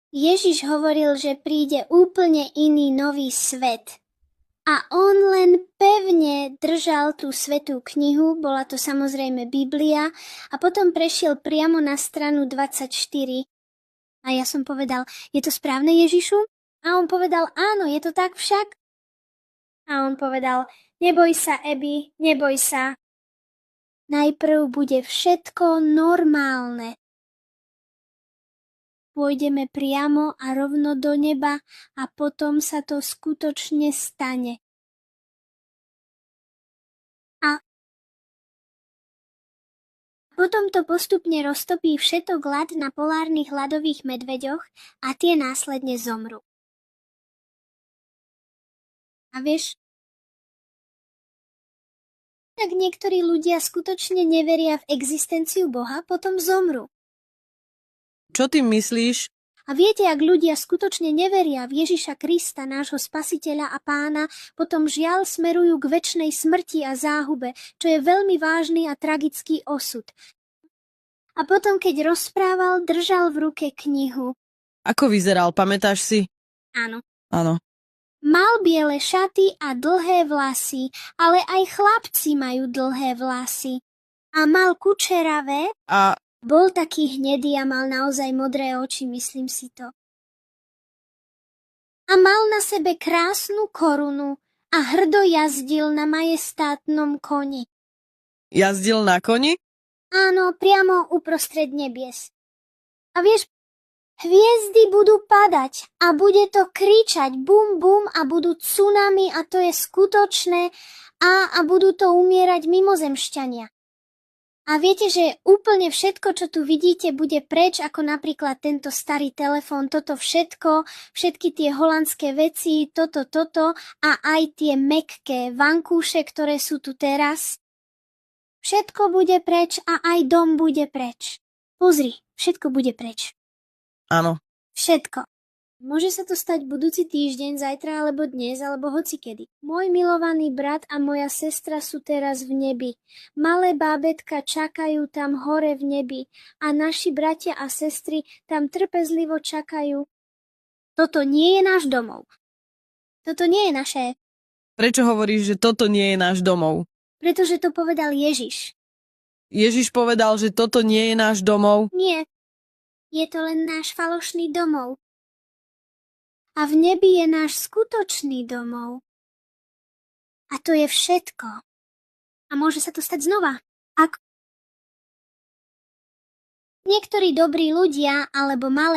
Ježiš hovoril, že príde úplne iný nový svet. A on len pevne držal tú svätú knihu, bola to samozrejme Biblia, a potom prešiel priamo na stranu 24. A ja som povedal, je to správne, Ježišu? A on povedal, áno, je to tak však. A on povedal, neboj sa, Ebi, neboj sa. Najprv bude všetko normálne. Pôjdeme priamo a rovno do neba a potom sa to skutočne stane. A potom to postupne roztopí všetok ľad na polárnych ľadových medveďoch a tie následne zomrú. A vieš, ak niektorí ľudia skutočne neveria v existenciu Boha, potom zomrú. Čo ty myslíš? A viete, ak ľudia skutočne neveria v Ježiša Krista, nášho spasiteľa a pána, potom žiaľ smerujú k večnej smrti a záhube, čo je veľmi vážny a tragický osud. A potom, keď rozprával, držal v ruke knihu. Ako vyzeral, pamätáš si? Áno. Áno. Mal biele šaty a dlhé vlasy, ale aj chlapci majú dlhé vlasy. A mal kučeravé. A Bol taký hnedý a mal naozaj modré oči, myslím si to. A mal na sebe krásnu korunu a hrdo jazdil na majestátnom koni. jazdil na koni? Áno, priamo uprostred nebies. A vieš, hviezdy budú padať a bude to kričať bum bum a budú tsunami a to je skutočné a budú to umierať mimozemšťania. A viete, že úplne všetko, čo tu vidíte, bude preč, ako napríklad tento starý telefón, toto všetko, všetky tie holandské veci, toto a aj tie mäkké vankúše, ktoré sú tu teraz. Všetko bude preč a aj dom bude preč. Pozri, všetko bude preč. Áno. Všetko. Môže sa to stať budúci týždeň, zajtra alebo dnes, alebo hocikedy. Môj milovaný brat a moja sestra sú teraz v nebi. Malé bábätka čakajú tam hore v nebi a naši bratia a sestry tam trpezlivo čakajú. Toto nie je náš domov. Toto nie je naše. Prečo hovoríš, že toto nie je náš domov? Pretože to povedal Ježiš. Ježiš povedal, že toto nie je náš domov? Nie. Je to len náš falošný domov. A v nebi je náš skutočný domov. A to je všetko. A môže sa to stať znova. Niektorí dobrí ľudia alebo malé